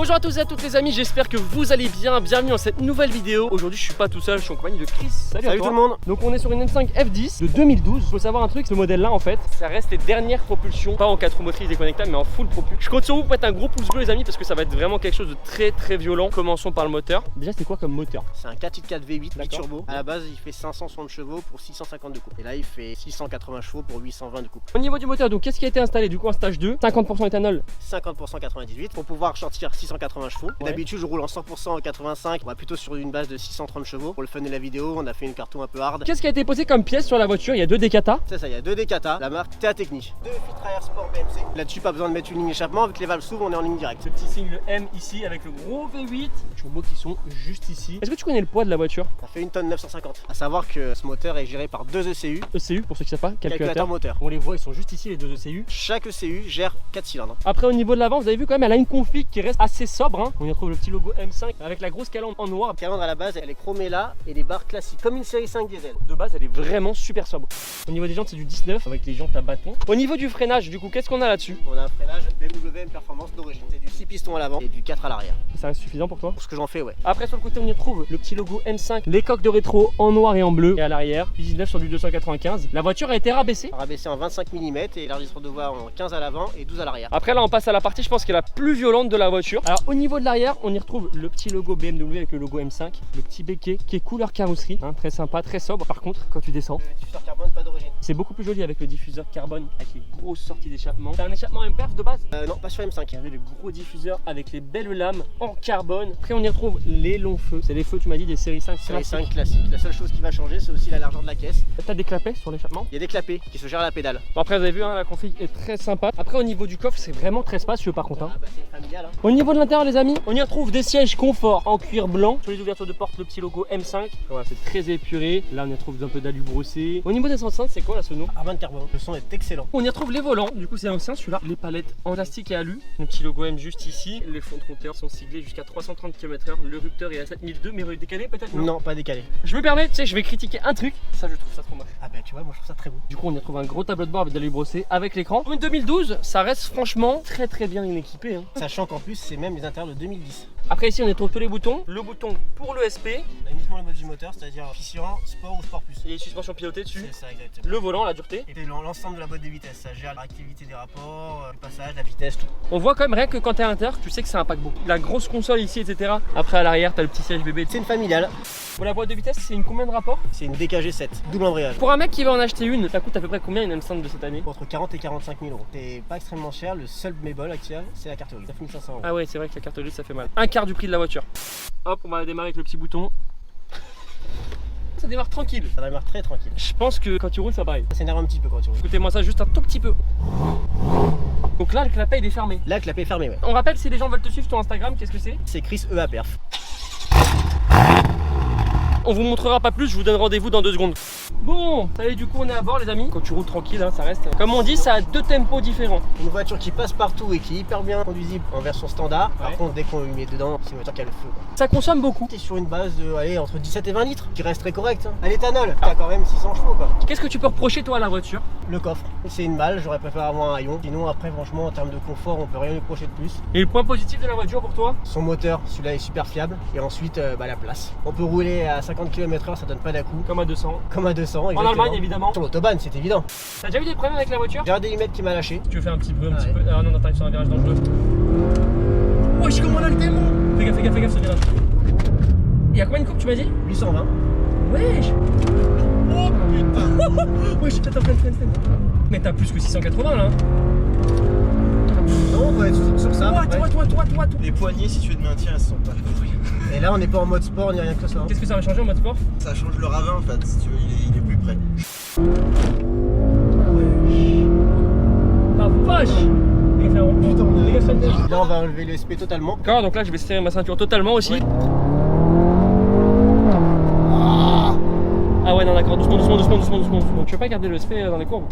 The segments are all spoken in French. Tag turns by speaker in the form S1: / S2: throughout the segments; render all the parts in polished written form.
S1: Bonjour à tous et à toutes les amis, j'espère que vous allez bien. Bienvenue dans cette nouvelle vidéo. Aujourd'hui je suis pas tout seul, je suis en compagnie de Chris. Salut
S2: tout le monde.
S1: Donc on est sur une M5 F10 de 2012. Faut savoir un truc, ce modèle là en fait, ça reste les dernières propulsions, pas en 4 roues motrices déconnectables mais en full propulsion. Je compte sur vous pour mettre un gros pouce bleu les amis parce que ça va être vraiment quelque chose de très violent. Commençons par le moteur. Déjà c'est quoi comme moteur?
S2: C'est un 4.4 V8 biturbo. À la base il fait 560 chevaux pour 650 de couple. Et là il fait 680 chevaux pour 820 de couple.
S1: Au niveau du moteur, donc qu'est-ce qui a été installé du coup en stage 2? 50% éthanol,
S2: 50% 98 pour pouvoir sortir 680 chevaux.
S1: Ouais.
S2: D'habitude je roule en 100% 85. On va plutôt sur une base de 630 chevaux. Pour le fun de la vidéo, on a fait une carton un peu hard.
S1: Qu'est-ce qui a été posé comme pièce sur la voiture? Il y a deux Decata.
S2: C'est ça, il y a deux Decata, la marque TA Technique. Deux filtres à air sport BMC. Là-dessus pas besoin de mettre une ligne d'échappement, avec les valves s'ouvrent, on est en ligne directe.
S1: Ce petit signe le M ici avec le gros V8. Turbos qui sont juste ici. Est-ce que tu connais le poids de la voiture?
S2: Ça fait 1 tonne 950. À savoir que ce moteur est géré par deux ECU.
S1: ECU pour ceux qui ne savent pas, calculateur
S2: Moteur.
S1: On les voit, ils sont juste ici les deux ECU.
S2: Chaque ECU gère 4 cylindres.
S1: Après au niveau de l'avant, vous avez vu quand même, elle a une config qui reste assez sobre. Hein. On y retrouve le petit logo M5 avec la grosse calandre en noir.
S2: La calandre à la base, elle est chromée là et les barres classiques, comme une série 5 diesel.
S1: De base, elle est vraiment super sobre. Au niveau des jantes, c'est du 19 avec les jantes à bâton. Au niveau du freinage, du coup, qu'est-ce qu'on a là-dessus?
S2: On a un freinage BMW M Performance d'origine. C'est du 6 pistons à l'avant et du 4 à l'arrière.
S1: Ça reste suffisant pour toi?
S2: Pour ce que j'en fais, ouais.
S1: Après sur le côté on y retrouve le petit logo M5, les coques de rétro en noir et en bleu et à l'arrière, 19 sur du 295. La voiture a été rabaissée.
S2: Rabaissé en 25 mm et l'enregistreur de voix en 15 à l'avant et 12 à l'arrière.
S1: Après là on passe à la partie je pense qui est la plus violente de la voiture. Alors au niveau de l'arrière on y retrouve le petit logo BMW avec le logo M5, le petit béquet qui est couleur carrosserie, hein, très sympa, très sobre. Par contre quand tu descends,
S2: Le diffuseur carbone pas d'origine.
S1: c'est beaucoup plus joli avec le diffuseur carbone avec les grosses sorties d'échappement. C'est un échappement M-Perf de base?
S2: Non, pas sur M5.
S1: Il y avait le gros diffuseur avec les belles lames en carbone. Après on y retrouve les longs feux, c'est les feux tu m'as dit des séries 5
S2: Série 5 classique. La seule chose qui va changer c'est aussi la largeur de la caisse.
S1: T'as des clapets sur l'échappement?
S2: Il y a des clapets qui se gèrent à la pédale.
S1: Bon après vous avez vu hein, la config est très sympa. Après au niveau du coffre c'est vraiment très spacieux par contre hein.
S2: Ah bah c'est familial hein.
S1: Au niveau de l'intérieur les amis, on y retrouve des sièges confort en cuir blanc. Sur les ouvertures de porte le petit logo M5. Voilà c'est très épuré. Là on y retrouve un peu d'alu brossé. Au niveau des enceintes c'est quoi là ce nom?
S2: Carbone carbone. Le son est excellent.
S1: On y retrouve les volants, du coup c'est ancien celui-là. Les palettes en plastique et alu. Le petit logo M juste ici. Les fonds de compteur sont siglés jusqu'à 330 km/h. Le rupteur est à 7002 mais décalé peut-être non?
S2: Non, pas décalé.
S1: Je me permets, tu sais je vais critiquer un truc. Ça je trouve ça trop moche.
S2: Ah bah tu vois, moi je trouve ça très beau.
S1: Du coup on y retrouve un gros tableau de bord avec de l'alu brossé avec l'écran. Pour une 2012 ça reste franchement très bien équipé hein.
S2: Sachant qu'en plus c'est même les intérieurs de 2010.
S1: Après ici on y retrouve tous les boutons. Le bouton pour le SP.
S2: On a uniquement le mode du moteur, c'est-à-dire fissurant, sport ou sport plus.
S1: Et suspension pilotée dessus.
S2: C'est ça exactement.
S1: Le volant, la dureté.
S2: Et c'est l'ensemble de la boîte de vitesse, ça gère la réactivité des rapports, le passage, la vitesse, tout.
S1: On voit quand même rien que quand t'es à l'intérieur, tu sais que c'est un paquebot. La grosse console ici, etc. Après à l'arrière, t'as le petit siège bébé.
S2: C'est une familiale.
S1: Pour la boîte de vitesse, c'est une combien de rapport?
S2: C'est une DKG 7, double embrayage.
S1: Pour un mec qui va en acheter une, ça coûte à peu près combien une M5 de cette année?
S2: Entre 40 et 45 000 euros. C'est pas extrêmement cher, le seul bémol actuel, c'est la carte grise. 9500 euros.
S1: Ah ouais, c'est vrai que la carte grise ça fait mal. Un quart du prix de la voiture. Hop, on va démarrer avec le petit bouton. Ça démarre tranquille.
S2: Ça démarre très tranquille.
S1: Je pense que quand tu roules, ça pareil.
S2: Ça s'énerve un petit peu quand tu roules.
S1: Écoutez-moi ça juste un tout petit peu. Donc là, le clapet il est fermé.
S2: Là, le clapet est fermé, ouais.
S1: On rappelle si les gens veulent te suivre sur Instagram, qu'est-ce que c'est?
S2: C'est Chris EA Perf.
S1: On vous montrera pas plus, je vous donne rendez-vous dans 2 secondes. Bon, ça y est, du coup on est à bord les amis. Quand tu roules tranquille, hein, ça reste. Comme on dit, ça a 2 tempos différents.
S2: Une voiture qui passe partout et qui est hyper bien conduisible en version standard. Par
S1: Ouais.
S2: contre, dès qu'on lui met dedans, c'est une voiture qui a le feu, quoi.
S1: Ça consomme beaucoup.
S2: T'es sur une base de, allez, entre 17 et 20 litres, qui reste très correct. Hein. À l'éthanol, t'as quand même 600 chevaux, quoi.
S1: Qu'est-ce que tu peux reprocher toi à la voiture?
S2: Le coffre, c'est une malle, j'aurais préféré avoir un haillon. Sinon, après, franchement, en termes de confort, on peut rien lui reprocher de plus.
S1: Et le point positif de la voiture pour toi?
S2: Son moteur, celui-là est super fiable. Et ensuite, la place. On peut rouler à 50 km/h, ça donne pas d'à-coup.
S1: Comme à 200.
S2: Comme à 200,
S1: En
S2: exactement.
S1: Allemagne évidemment.
S2: Sur l'autobahn, c'est évident.
S1: T'as déjà eu des problèmes avec la voiture?
S2: J'ai un délimètre qui m'a lâché.
S1: Tu veux faire un petit peu,
S2: Ouais.
S1: Ah non, non, t'arrives sur un virage dangereux. Wesh, comment on a le démon? Fais gaffe ce virage. Il y a combien de coupes tu m'as dit?
S2: 820.
S1: Wesh.
S2: Oh putain.
S1: Wesh, attends, freine. Mais t'as plus que 680 là.
S2: Non, on va être sur ça. à peu près.
S1: Toi.
S3: Les poignées, si tu veux de maintien, elles sont pas.
S2: Et là, on n'est pas en mode sport ni rien que ça.
S1: Qu'est-ce que ça va changer en mode sport?
S3: Ça change le ravin en fait, si tu veux, il est plus près.
S1: La vache.
S2: Là, on va enlever le SP totalement.
S1: D'accord, donc là je vais serrer ma ceinture totalement aussi.
S2: Ouais.
S1: Ah ouais, non, d'accord, doucement. Tu veux pas garder le SP dans les courbes?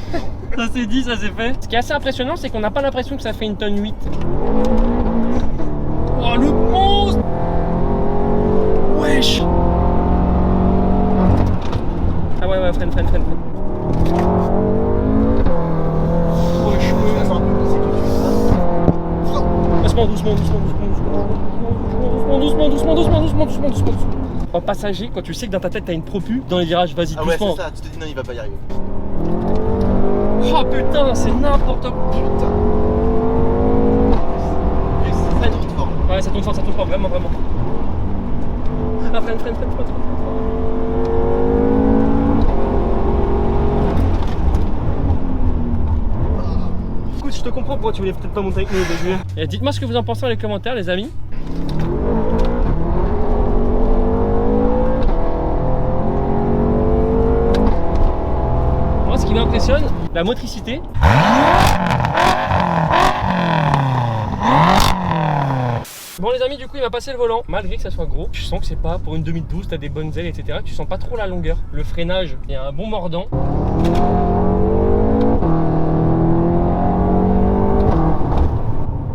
S1: Ça c'est dit, ça c'est fait. Ce qui est assez impressionnant, c'est qu'on n'a pas l'impression que ça fait une tonne 8. Oh le monstre! Wesh! Ah ouais, freine. doucement, doucement, doucement, doucement. En passager, quand tu sais que dans ta tête t'as une propu, dans les virages, vas-y
S3: Ah ouais,
S1: doucement.
S3: c'est ça, tu te dis non, il va pas y arriver.
S1: Oh putain, c'est n'importe quoi.
S3: Putain. Ça tourne fort.
S1: Ouais, ça tourne fort, vraiment, vraiment. Ah, freine. Écoute, je te comprends pourquoi tu voulais peut-être pas monter avec nous au début. Et dites-moi ce que vous en pensez dans les commentaires, les amis. Moi, ce qui m'impressionne, la motricité. Bon les amis, du coup il m'a passé le volant. Malgré que ça soit gros, je sens que c'est pas pour une 2012, t'as des bonnes ailes, etc. Tu sens pas trop la longueur. Le freinage, il y a un bon mordant.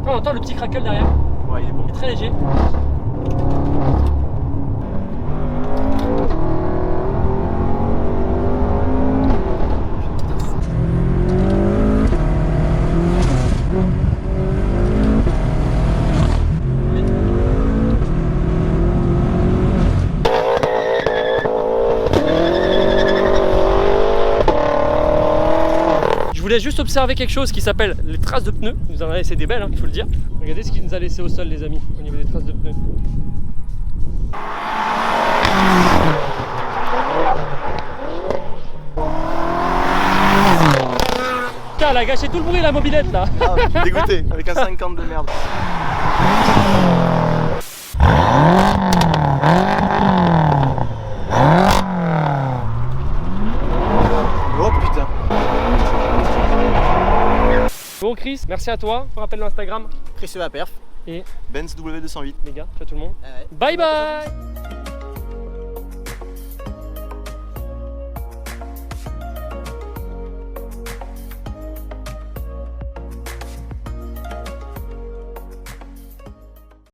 S1: On entend le petit crackle derrière.
S3: Ouais, il est bon.
S1: Il est très léger. Je voulais juste observer quelque chose qui s'appelle les traces de pneus. Il nous en a laissé des belles, hein, il faut le dire. Regardez ce qu'il nous a laissé au sol, les amis, au niveau des traces de pneus. Putain, elle a gâché tout le bruit la mobilette là.
S3: Ah, dégoûté, avec un 50 de merde. Oh putain.
S1: Bon Chris, merci à toi. On rappelle l'Instagram.
S2: Chris Perf.
S1: Et
S3: Benz W208.
S1: les gars, ciao tout le monde.
S2: Ouais.
S1: Bye bye.